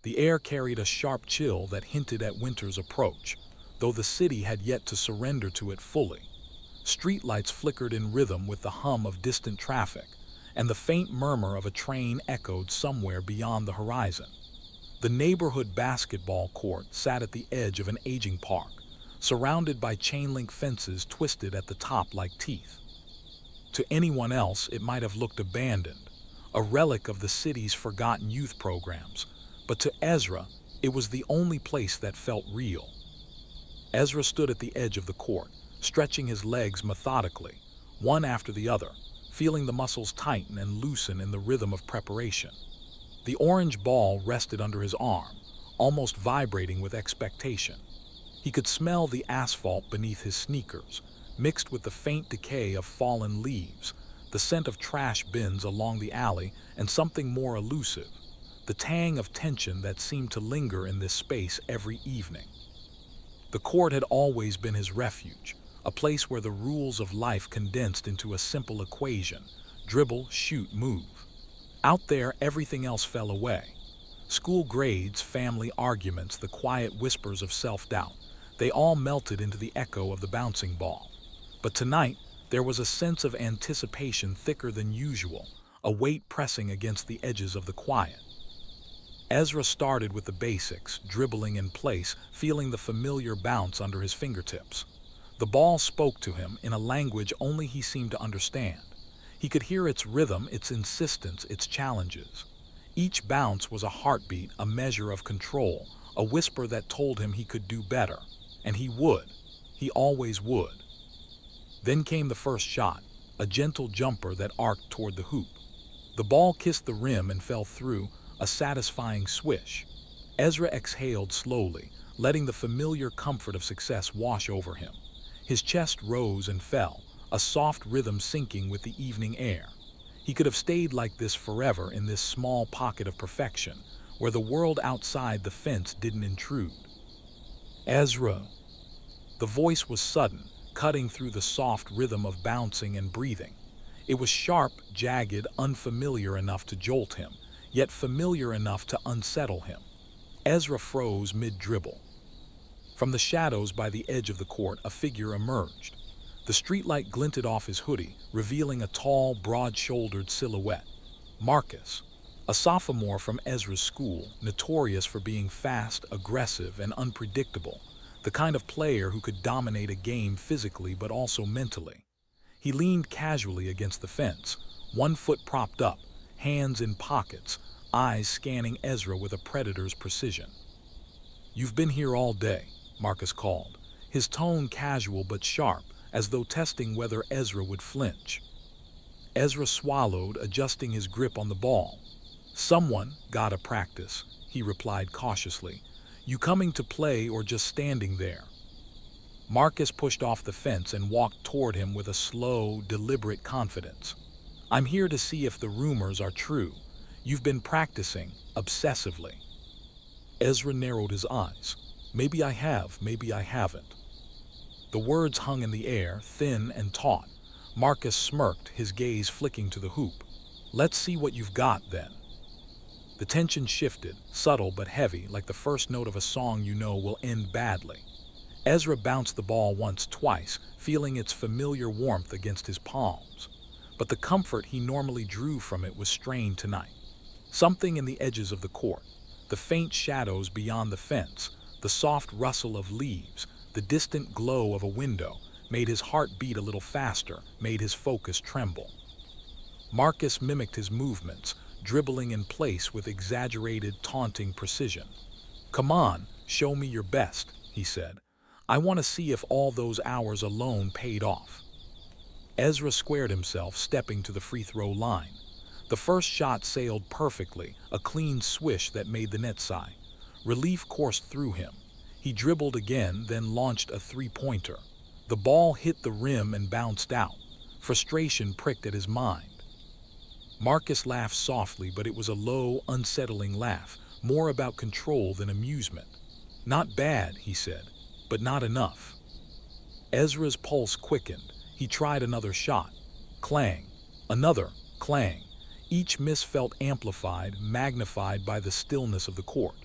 The air carried a sharp chill that hinted at winter's approach, though the city had yet to surrender to it fully. Streetlights flickered in rhythm with the hum of distant traffic, and the faint murmur of a train echoed somewhere beyond the horizon. The neighborhood basketball court sat at the edge of an aging park, surrounded by chain-link fences twisted at the top like teeth. To anyone else, it might have looked abandoned, a relic of the city's forgotten youth programs, but to Ezra, it was the only place that felt real. Ezra stood at the edge of the court, stretching his legs methodically, one after the other, feeling the muscles tighten and loosen in the rhythm of preparation. The orange ball rested under his arm, almost vibrating with expectation. He could smell the asphalt beneath his sneakers, mixed with the faint decay of fallen leaves, the scent of trash bins along the alley, and something more elusive, the tang of tension that seemed to linger in this space every evening. The court had always been his refuge, a place where the rules of life condensed into a simple equation: dribble, shoot, move. Out there, everything else fell away. School grades, family arguments, the quiet whispers of self-doubt, they all melted into the echo of the bouncing ball. But tonight, there was a sense of anticipation thicker than usual, a weight pressing against the edges of the quiet. Ezra started with the basics, dribbling in place, feeling the familiar bounce under his fingertips. The ball spoke to him in a language only he seemed to understand. He could hear its rhythm, its insistence, its challenges. Each bounce was a heartbeat, a measure of control, a whisper that told him he could do better. And he would. He always would. Then came the first shot, a gentle jumper that arced toward the hoop. The ball kissed the rim and fell through, a satisfying swish. Ezra exhaled slowly, letting the familiar comfort of success wash over him. His chest rose and fell, a soft rhythm syncing with the evening air. He could have stayed like this forever in this small pocket of perfection, where the world outside the fence didn't intrude. Ezra. The voice was sudden, cutting through the soft rhythm of bouncing and breathing. It was sharp, jagged, unfamiliar enough to jolt him, yet familiar enough to unsettle him. Ezra froze mid-dribble. From the shadows by the edge of the court, a figure emerged. The streetlight glinted off his hoodie, revealing a tall, broad-shouldered silhouette. Marcus, a sophomore from Ezra's school, notorious for being fast, aggressive, and unpredictable, the kind of player who could dominate a game physically but also mentally. He leaned casually against the fence, one foot propped up, hands in pockets, eyes scanning Ezra with a predator's precision. "You've been here all day," Marcus called, his tone casual but sharp, as though testing whether Ezra would flinch. Ezra swallowed, adjusting his grip on the ball. "Someone gotta practice," he replied cautiously. "You coming to play or just standing there?" Marcus pushed off the fence and walked toward him with a slow, deliberate confidence. "I'm here to see if the rumors are true. You've been practicing, obsessively." Ezra narrowed his eyes. "Maybe I have, maybe I haven't." The words hung in the air, thin and taut. Marcus smirked, his gaze flicking to the hoop. "Let's see what you've got, then." The tension shifted, subtle but heavy, like the first note of a song you know will end badly. Ezra bounced the ball once, twice, feeling its familiar warmth against his palms. But the comfort he normally drew from it was strained tonight. Something in the edges of the court, the faint shadows beyond the fence, the soft rustle of leaves, the distant glow of a window, made his heart beat a little faster, made his focus tremble. Marcus mimicked his movements, dribbling in place with exaggerated, taunting precision. "Come on, show me your best," he said. "I want to see if all those hours alone paid off." Ezra squared himself, stepping to the free throw line. The first shot sailed perfectly, a clean swish that made the net sigh. Relief coursed through him. He dribbled again, then launched a three-pointer. The ball hit the rim and bounced out. Frustration pricked at his mind. Marcus laughed softly, but it was a low, unsettling laugh, more about control than amusement. "Not bad," he said, "but not enough." Ezra's pulse quickened. He tried another shot. Clang. Another. Clang. Each miss felt amplified, magnified by the stillness of the court.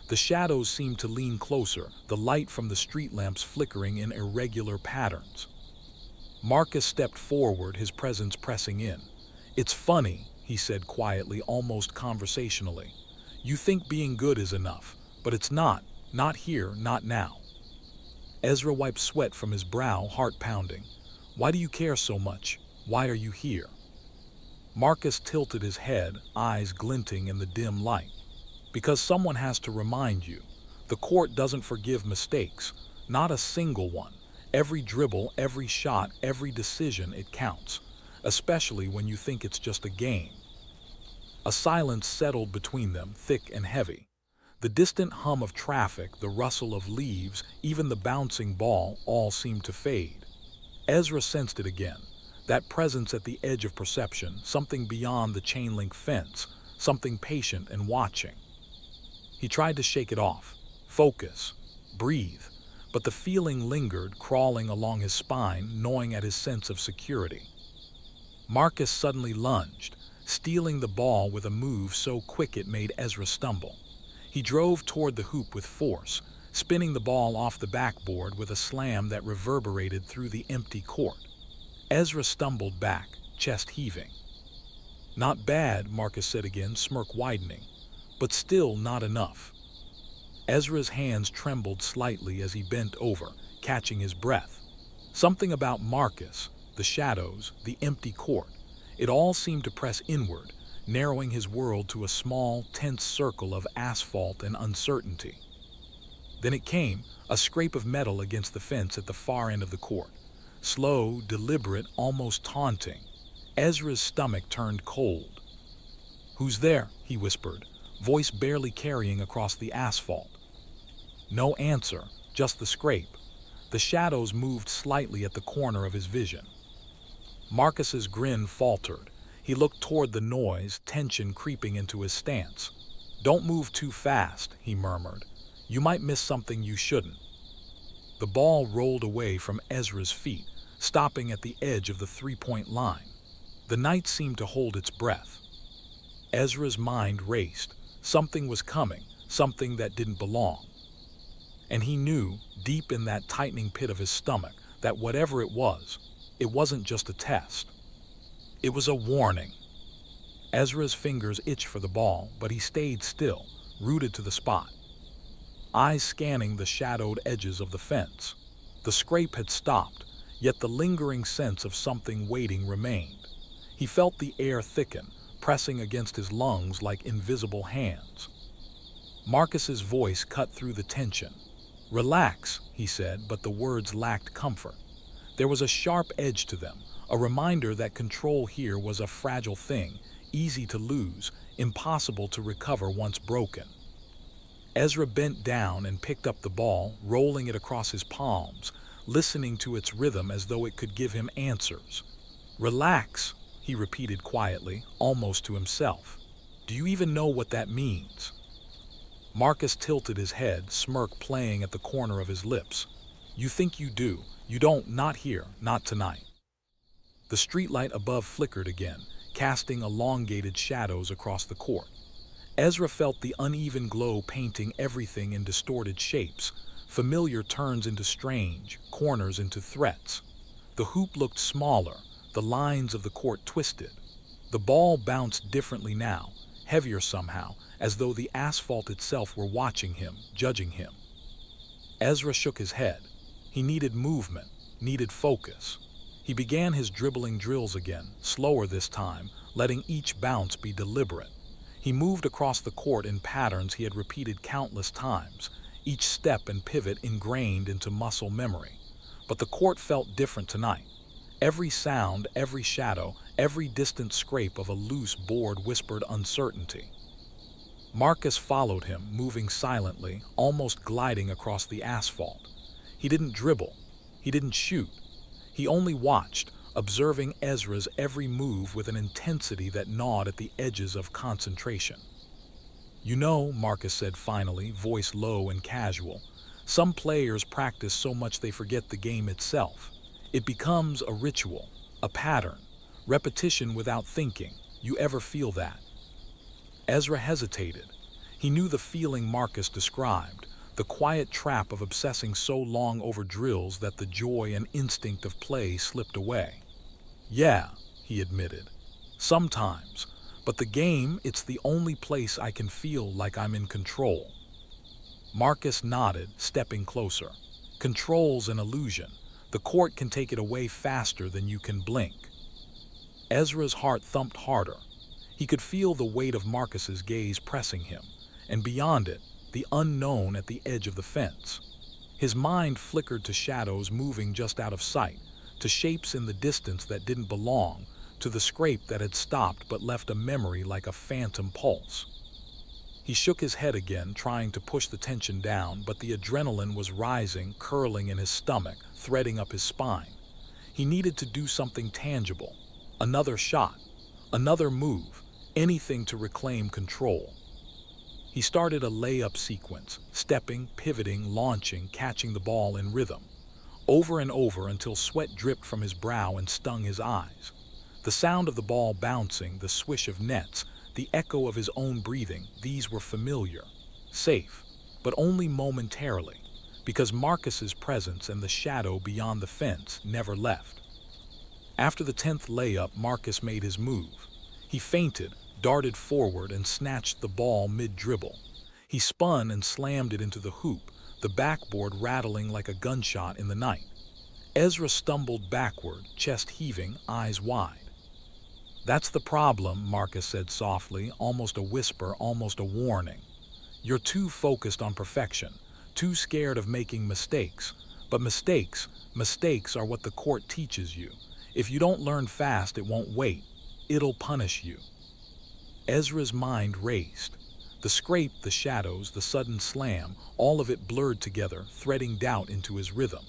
The shadows seemed to lean closer, the light from the street lamps flickering in irregular patterns. Marcus stepped forward, his presence pressing in. "It's funny," he said quietly, almost conversationally. "You think being good is enough, but it's not. Not here, not now." Ezra wiped sweat from his brow, heart pounding. "Why do you care so much? Why are you here?" Marcus tilted his head, eyes glinting in the dim light. "Because someone has to remind you. The court doesn't forgive mistakes. Not a single one. Every dribble, every shot, every decision, it counts. Especially when you think it's just a game." A silence settled between them, thick and heavy. The distant hum of traffic, the rustle of leaves, even the bouncing ball, all seemed to fade. Ezra sensed it again. That presence at the edge of perception, something beyond the chain-link fence, something patient and watching. He tried to shake it off. Focus. Breathe. But the feeling lingered, crawling along his spine, gnawing at his sense of security. Marcus suddenly lunged, stealing the ball with a move so quick it made Ezra stumble. He drove toward the hoop with force, spinning the ball off the backboard with a slam that reverberated through the empty court. Ezra stumbled back, chest heaving. "Not bad," Marcus said again, smirk widening. "But still not enough." Ezra's hands trembled slightly as he bent over, catching his breath. Something about Marcus, the shadows, the empty court, it all seemed to press inward, narrowing his world to a small, tense circle of asphalt and uncertainty. Then it came, a scrape of metal against the fence at the far end of the court. Slow, deliberate, almost taunting. Ezra's stomach turned cold. "Who's there?" he whispered, voice barely carrying across the asphalt. No answer, just the scrape. The shadows moved slightly at the corner of his vision. Marcus's grin faltered. He looked toward the noise, tension creeping into his stance. "Don't move too fast," he murmured. "You might miss something you shouldn't." The ball rolled away from Ezra's feet, stopping at the edge of the three-point line. The night seemed to hold its breath. Ezra's mind raced. Something was coming, something that didn't belong. And he knew, deep in that tightening pit of his stomach, that whatever it wasn't just a test. It was a warning. Ezra's fingers itched for the ball, but he stayed still, rooted to the spot. Eyes scanning the shadowed edges of the fence. The scrape had stopped, yet the lingering sense of something waiting remained. He felt the air thicken, pressing against his lungs like invisible hands. Marcus's voice cut through the tension. "Relax," he said, but the words lacked comfort. There was a sharp edge to them, a reminder that control here was a fragile thing, easy to lose, impossible to recover once broken. Ezra bent down and picked up the ball, rolling it across his palms, listening to its rhythm as though it could give him answers. "Relax," he repeated quietly, almost to himself. "Do you even know what that means?" Marcus tilted his head, smirk playing at the corner of his lips. "You think you do. You don't, not here, not tonight." The streetlight above flickered again, casting elongated shadows across the court. Ezra felt the uneven glow painting everything in distorted shapes, familiar turns into strange, corners into threats. The hoop looked smaller, the lines of the court twisted. The ball bounced differently now, heavier somehow, as though the asphalt itself were watching him, judging him. Ezra shook his head. He needed movement, needed focus. He began his dribbling drills again, slower this time, letting each bounce be deliberate. He moved across the court in patterns he had repeated countless times, each step and pivot ingrained into muscle memory. But the court felt different tonight. Every sound, every shadow, every distant scrape of a loose board whispered uncertainty. Marcus followed him, moving silently, almost gliding across the asphalt. He didn't dribble. He didn't shoot. He only watched, observing Ezra's every move with an intensity that gnawed at the edges of concentration. "You know," Marcus said finally, voice low and casual, "some players practice so much they forget the game itself. It becomes a ritual, a pattern, repetition without thinking. You ever feel that?" Ezra hesitated. He knew the feeling Marcus described, the quiet trap of obsessing so long over drills that the joy and instinct of play slipped away. "Yeah," he admitted. "Sometimes. But the game, it's the only place I can feel like I'm in control." Marcus nodded, stepping closer. "Control's an illusion. The court can take it away faster than you can blink." Ezra's heart thumped harder. He could feel the weight of Marcus's gaze pressing him, and beyond it, the unknown at the edge of the fence. His mind flickered to shadows moving just out of sight, to shapes in the distance that didn't belong, to the scrape that had stopped but left a memory like a phantom pulse. He shook his head again, trying to push the tension down, but the adrenaline was rising, curling in his stomach, threading up his spine. He needed to do something tangible. Another shot, another move, anything to reclaim control. He started a layup sequence, stepping, pivoting, launching, catching the ball in rhythm, over and over until sweat dripped from his brow and stung his eyes. The sound of the ball bouncing, the swish of nets, the echo of his own breathing, these were familiar, safe, but only momentarily, because Marcus's presence and the shadow beyond the fence never left. After the 10th layup, Marcus made his move. He feinted, darted forward, and snatched the ball mid-dribble. He spun and slammed it into the hoop, the backboard rattling like a gunshot in the night. Ezra stumbled backward, chest heaving, eyes wide. "That's the problem," Marcus said softly, almost a whisper, almost a warning. "You're too focused on perfection, too scared of making mistakes. But mistakes are what the court teaches you. If you don't learn fast, it won't wait. It'll punish you." Ezra's mind raced. The scrape, the shadows, the sudden slam, all of it blurred together, threading doubt into his rhythm.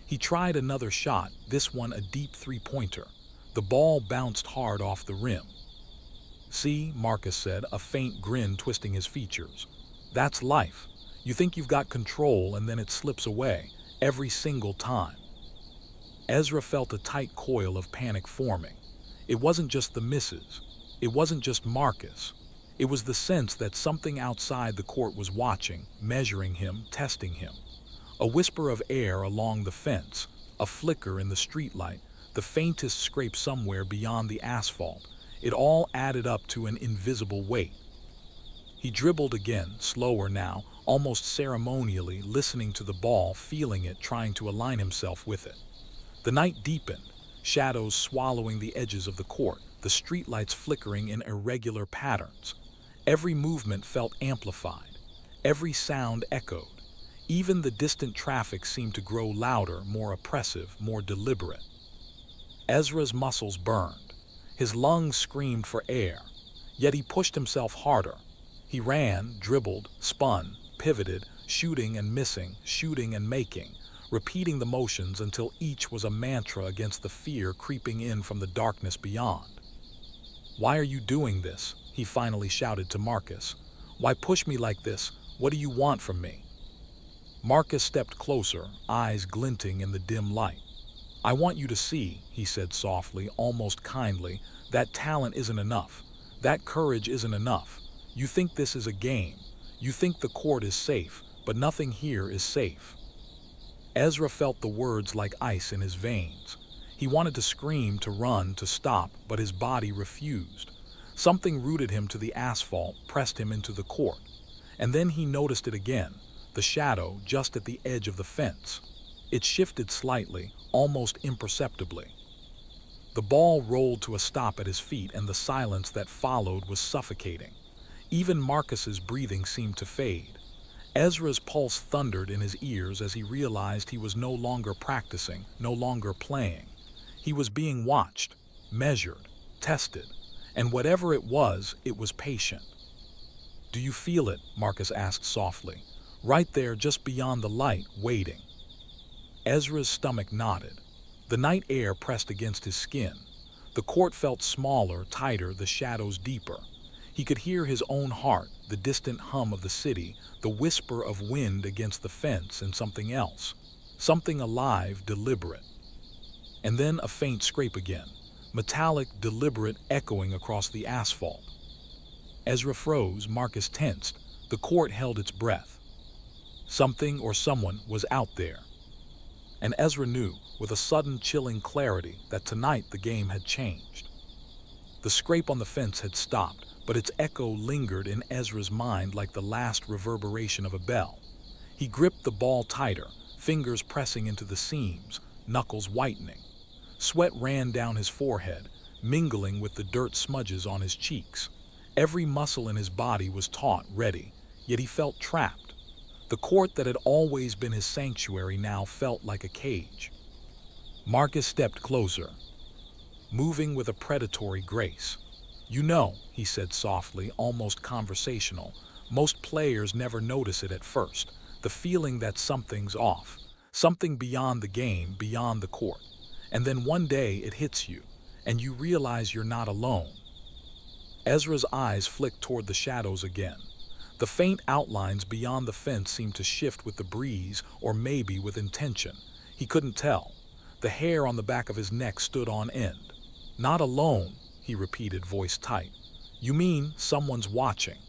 He tried another shot, this one a deep three-pointer. The ball bounced hard off the rim. "See," Marcus said, a faint grin twisting his features. "That's life. You think you've got control and then it slips away, every single time." Ezra felt a tight coil of panic forming. It wasn't just the misses. It wasn't just Marcus. It was the sense that something outside the court was watching, measuring him, testing him. A whisper of air along the fence, a flicker in the streetlight, the faintest scrape somewhere beyond the asphalt. It all added up to an invisible weight. He dribbled again, slower now, almost ceremonially, listening to the ball, feeling it, trying to align himself with it. The night deepened, shadows swallowing the edges of the court, the streetlights flickering in irregular patterns. Every movement felt amplified, every sound echoed. Even the distant traffic seemed to grow louder, more oppressive, more deliberate. Ezra's muscles burned. His lungs screamed for air, yet he pushed himself harder. He ran, dribbled, spun, pivoted, shooting and missing, shooting and making, repeating the motions until each was a mantra against the fear creeping in from the darkness beyond. "Why are you doing this?" he finally shouted to Marcus. "Why push me like this? What do you want from me?" Marcus stepped closer, eyes glinting in the dim light. "I want you to see," he said softly, almost kindly, "that talent isn't enough. That courage isn't enough. You think this is a game. You think the court is safe, but nothing here is safe." Ezra felt the words like ice in his veins. He wanted to scream, to run, to stop, but his body refused. Something rooted him to the asphalt, pressed him into the court. And then he noticed it again, the shadow just at the edge of the fence. It shifted slightly, almost imperceptibly. The ball rolled to a stop at his feet, and the silence that followed was suffocating. Even Marcus's breathing seemed to fade. Ezra's pulse thundered in his ears as he realized he was no longer practicing, no longer playing. He was being watched, measured, tested, and whatever it was patient. "Do you feel it?" Marcus asked softly. "Right there, just beyond the light, waiting." Ezra's stomach nodded. The night air pressed against his skin. The court felt smaller, tighter, the shadows deeper. He could hear his own heart, the distant hum of the city, the whisper of wind against the fence, and something else. Something alive, deliberate. And then a faint scrape again, metallic, deliberate, echoing across the asphalt. Ezra froze, Marcus tensed, The court held its breath. Something or someone was out there. And Ezra knew, with a sudden chilling clarity, that tonight the game had changed. The scrape on the fence had stopped, but its echo lingered in Ezra's mind like the last reverberation of a bell. He gripped the ball tighter, fingers pressing into the seams, knuckles whitening. Sweat ran down his forehead, mingling with the dirt smudges on his cheeks. Every muscle in his body was taut, ready, yet he felt trapped. The court that had always been his sanctuary now felt like a cage. Marcus stepped closer, moving with a predatory grace. "You know," he said softly, almost conversational, "most players never notice it at first, the feeling that something's off, something beyond the game, beyond the court. And then one day it hits you, and you realize you're not alone." Ezra's eyes flicked toward the shadows again. The faint outlines beyond the fence seemed to shift with the breeze, or maybe with intention. He couldn't tell. The hair on the back of his neck stood on end. "Not alone," he repeated, voice tight. "You mean someone's watching?"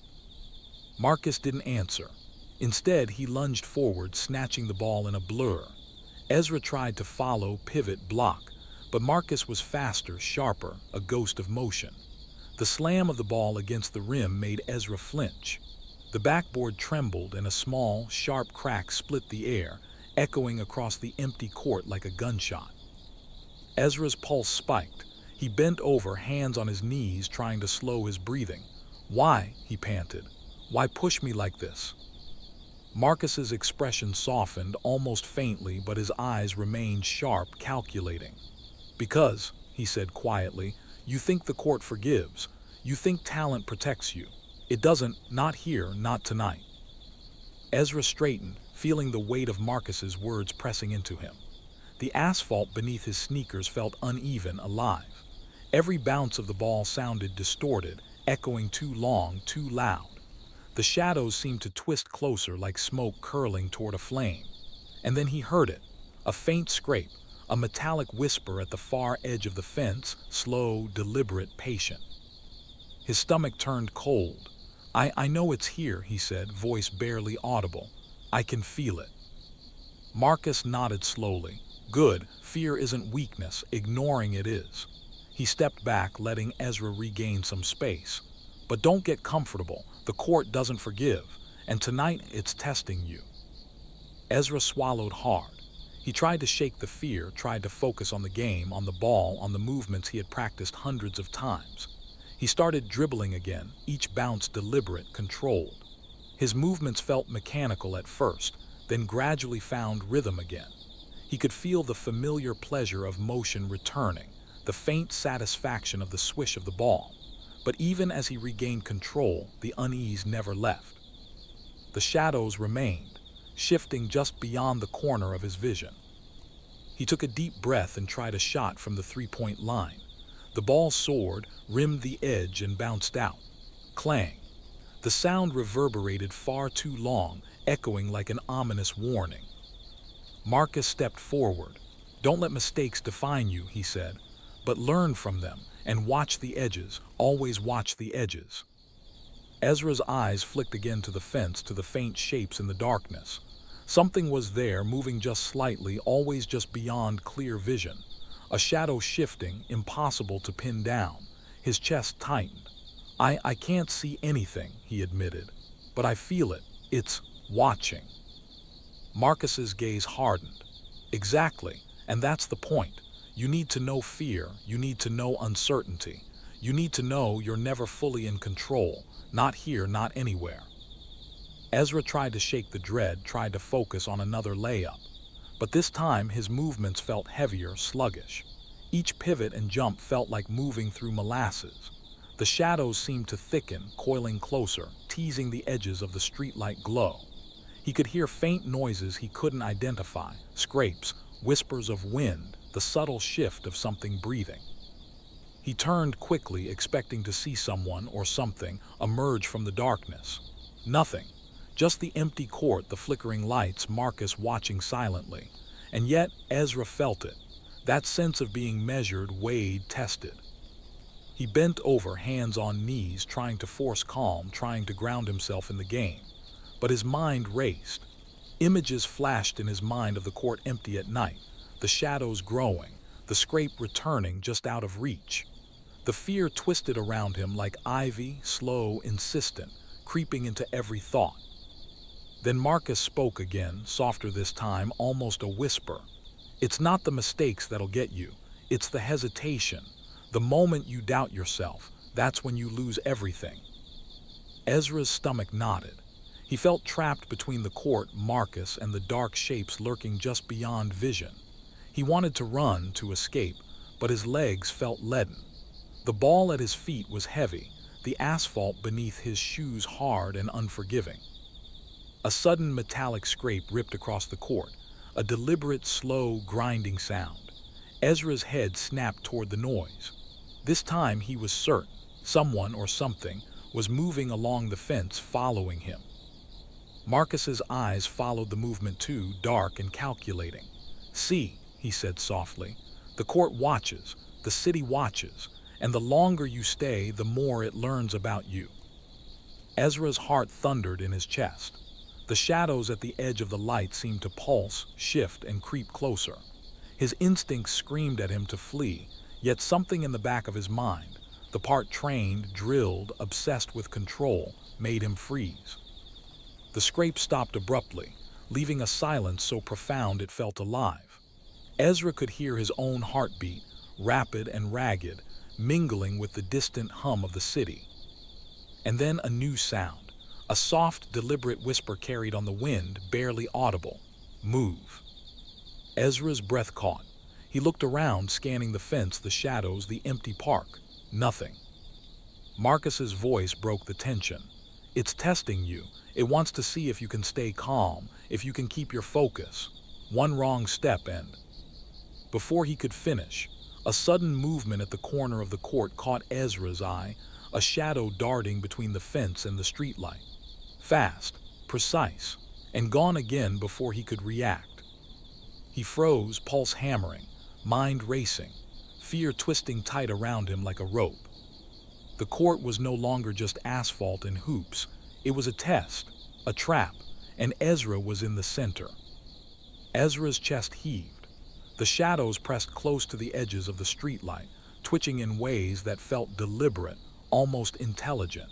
Marcus didn't answer. Instead, he lunged forward, snatching the ball in a blur. Ezra tried to follow, pivot, block, but Marcus was faster, sharper, a ghost of motion. The slam of the ball against the rim made Ezra flinch. The backboard trembled and a small, sharp crack split the air, echoing across the empty court like a gunshot. Ezra's pulse spiked. He bent over, hands on his knees, trying to slow his breathing. "Why?" he panted. "Why push me like this?" Marcus's expression softened, almost faintly, but his eyes remained sharp, calculating. "Because," he said quietly, "you think the court forgives. You think talent protects you. It doesn't, not here, not tonight." Ezra straightened, feeling the weight of Marcus's words pressing into him. The asphalt beneath his sneakers felt uneven, alive. Every bounce of the ball sounded distorted, echoing too long, too loud. The shadows seemed to twist closer, like smoke curling toward a flame. And then he heard it, a faint scrape, a metallic whisper at the far edge of the fence, slow, deliberate, patient. His stomach turned cold. I know it's here," he said, voice barely audible. "I can feel it." Marcus nodded slowly. "Good, fear isn't weakness, ignoring it is." He stepped back, letting Ezra regain some space. "But don't get comfortable. The court doesn't forgive, and tonight it's testing you." Ezra swallowed hard. He tried to shake the fear, tried to focus on the game, on the ball, on the movements he had practiced hundreds of times. He started dribbling again, each bounce deliberate, controlled. His movements felt mechanical at first, then gradually found rhythm again. He could feel the familiar pleasure of motion returning, the faint satisfaction of the swish of the ball. But even as he regained control, the unease never left. The shadows remained, shifting just beyond the corner of his vision. He took a deep breath and tried a shot from the three-point line. The ball soared, rimmed the edge, and bounced out. Clang. The sound reverberated far too long, echoing like an ominous warning. Marcus stepped forward. "Don't let mistakes define you," he said, "but learn from them, and watch the edges, always watch the edges." Ezra's eyes flicked again to the fence, to the faint shapes in the darkness. Something was there, moving just slightly, always just beyond clear vision. A shadow shifting, impossible to pin down. His chest tightened. I can't see anything," he admitted, "but I feel it. It's watching." Marcus's gaze hardened. "Exactly, and that's the point. You need to know fear, you need to know uncertainty. You need to know you're never fully in control, not here, not anywhere." Ezra tried to shake the dread, tried to focus on another layup. But this time his movements felt heavier, sluggish. Each pivot and jump felt like moving through molasses. The shadows seemed to thicken, coiling closer, teasing the edges of the streetlight glow. He could hear faint noises he couldn't identify, scrapes, whispers of wind, the subtle shift of something breathing. He turned quickly, expecting to see someone or something emerge from the darkness. Nothing. Just the empty court, the flickering lights, Marcus watching silently. And yet Ezra felt it. That sense of being measured, weighed, tested. He bent over, hands on knees, trying to force calm, trying to ground himself in the game. But his mind raced. Images flashed in his mind of the court empty at night, the shadows growing, the scrape returning just out of reach. The fear twisted around him like ivy, slow, insistent, creeping into every thought. Then Marcus spoke again, softer this time, almost a whisper. "It's not the mistakes that'll get you. It's the hesitation. The moment you doubt yourself, that's when you lose everything." Ezra's stomach knotted. He felt trapped between the court, Marcus, and the dark shapes lurking just beyond vision. He wanted to run, to escape, but his legs felt leaden. The ball at his feet was heavy, the asphalt beneath his shoes hard and unforgiving. A sudden metallic scrape ripped across the court, a deliberate, slow, grinding sound. Ezra's head snapped toward the noise. This time he was certain someone or something was moving along the fence, following him. Marcus's eyes followed the movement too, dark and calculating. "See," he said softly, "the court watches, the city watches, and the longer you stay, the more it learns about you." Ezra's heart thundered in his chest. The shadows at the edge of the light seemed to pulse, shift, and creep closer. His instincts screamed at him to flee, yet something in the back of his mind, the part trained, drilled, obsessed with control, made him freeze. The scrape stopped abruptly, leaving a silence so profound it felt alive. Ezra could hear his own heartbeat, rapid and ragged, mingling with the distant hum of the city. And then a new sound, a soft, deliberate whisper carried on the wind, barely audible. "Move." Ezra's breath caught. He looked around, scanning the fence, the shadows, the empty park. Nothing. Marcus's voice broke the tension. "It's testing you. It wants to see if you can stay calm, if you can keep your focus. One wrong step and..." Before he could finish, a sudden movement at the corner of the court caught Ezra's eye, a shadow darting between the fence and the streetlight. Fast, precise, and gone again before he could react. He froze, pulse hammering, mind racing, fear twisting tight around him like a rope. The court was no longer just asphalt and hoops. It was a test, a trap, and Ezra was in the center. Ezra's chest heaved. The shadows pressed close to the edges of the streetlight, twitching in ways that felt deliberate, almost intelligent.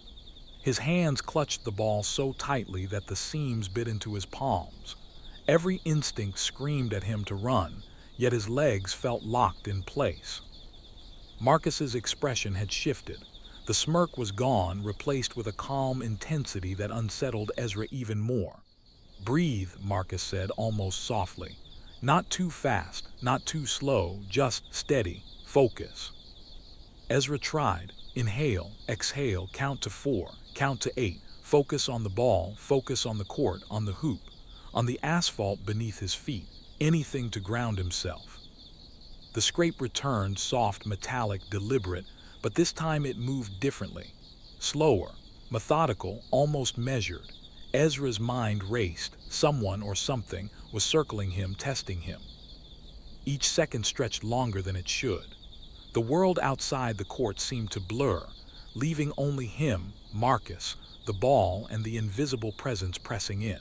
His hands clutched the ball so tightly that the seams bit into his palms. Every instinct screamed at him to run, yet his legs felt locked in place. Marcus's expression had shifted. The smirk was gone, replaced with a calm intensity that unsettled Ezra even more. "Breathe," Marcus said, almost softly. "Not too fast, not too slow, just steady, focus." Ezra tried. Inhale, exhale, count to 4, count to 8, focus on the ball, focus on the court, on the hoop, on the asphalt beneath his feet, anything to ground himself. The scrape returned, soft, metallic, deliberate, but this time it moved differently. Slower, methodical, almost measured. Ezra's mind raced. Someone or something was circling him, testing him. Each second stretched longer than it should. The world outside the court seemed to blur, leaving only him, Marcus, the ball, and the invisible presence pressing in.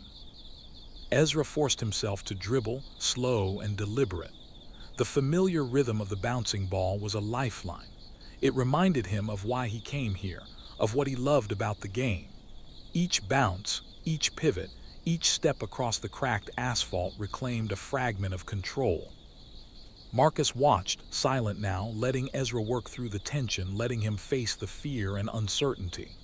Ezra forced himself to dribble, slow and deliberate. The familiar rhythm of the bouncing ball was a lifeline. It reminded him of why he came here, of what he loved about the game. Each bounce, each pivot, each step across the cracked asphalt reclaimed a fragment of control. Marcus watched, silent now, letting Ezra work through the tension, letting him face the fear and uncertainty.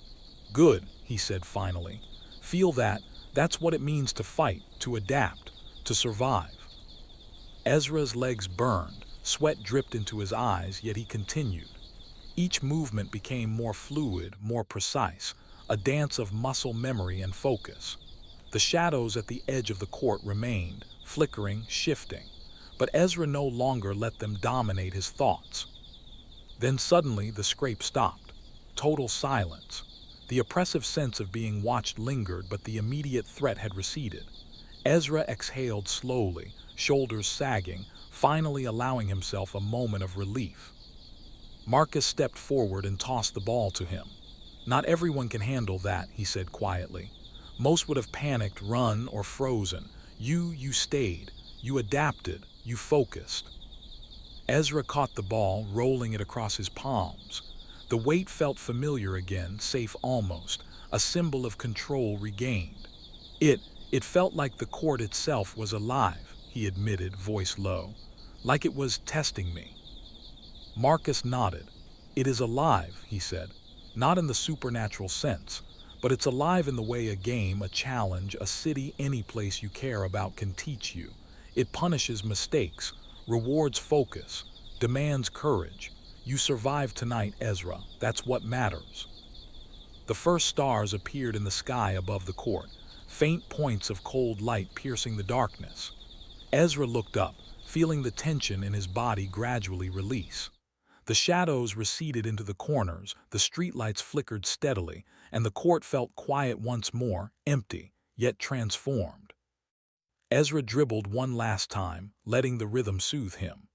"Good," he said finally. "Feel that. That's what it means to fight, to adapt, to survive." Ezra's legs burned, sweat dripped into his eyes, yet he continued. Each movement became more fluid, more precise, a dance of muscle memory and focus. The shadows at the edge of the court remained, flickering, shifting, but Ezra no longer let them dominate his thoughts. Then suddenly the scrape stopped. Total silence. The oppressive sense of being watched lingered, but the immediate threat had receded. Ezra exhaled slowly, shoulders sagging, finally allowing himself a moment of relief. Marcus stepped forward and tossed the ball to him. "Not everyone can handle that," he said quietly. "Most would have panicked, run, or frozen. You stayed. You adapted. You focused." Ezra caught the ball, rolling it across his palms. The weight felt familiar again, safe almost, a symbol of control regained. It felt like the court itself was alive, he admitted, voice low. Like it was testing me. Marcus nodded. "It is alive," he said. "Not in the supernatural sense, but it's alive in the way a game, a challenge, a city, any place you care about can teach you. It punishes mistakes, rewards focus, demands courage. You survived tonight, Ezra. That's what matters." The first stars appeared in the sky above the court, faint points of cold light piercing the darkness. Ezra looked up, feeling the tension in his body gradually release. The shadows receded into the corners, the streetlights flickered steadily, and the court felt quiet once more, empty, yet transformed. Ezra dribbled one last time, letting the rhythm soothe him.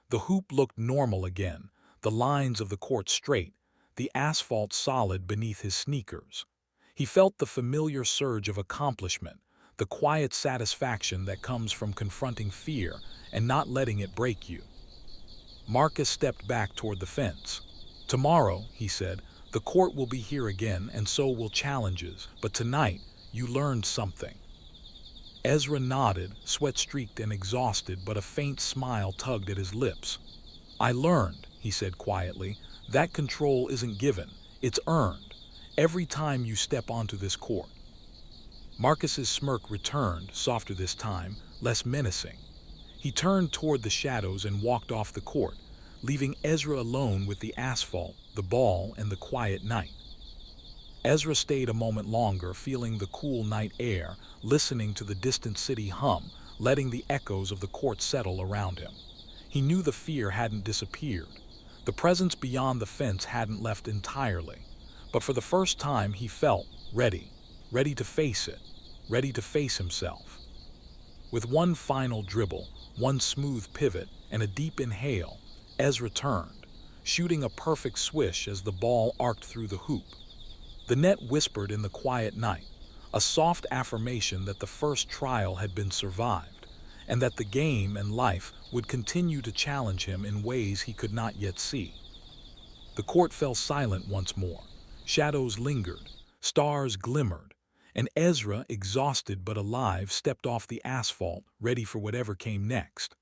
The hoop looked normal again, the lines of the court straight, the asphalt solid beneath his sneakers. He felt the familiar surge of accomplishment, the quiet satisfaction that comes from confronting fear and not letting it break you. Marcus stepped back toward the fence. "Tomorrow," he said, "the court will be here again, and so will challenges, but tonight you learned something." Ezra nodded, sweat-streaked and exhausted, but a faint smile tugged at his lips. "I learned," he said quietly, "that control isn't given, it's earned, every time you step onto this court." Marcus's smirk returned, softer this time, less menacing. He turned toward the shadows and walked off the court, leaving Ezra alone with the asphalt, the ball, and the quiet night. Ezra stayed a moment longer, feeling the cool night air, listening to the distant city hum, letting the echoes of the court settle around him. He knew the fear hadn't disappeared. The presence beyond the fence hadn't left entirely. But for the first time he felt ready to face it, ready to face himself. With one final dribble, one smooth pivot, and a deep inhale, Ezra turned, shooting a perfect swish as the ball arced through the hoop. The net whispered in the quiet night, a soft affirmation that the first trial had been survived, and that the game and life would continue to challenge him in ways he could not yet see. The court fell silent once more. Shadows lingered, stars glimmered, and Ezra, exhausted but alive, stepped off the asphalt, ready for whatever came next.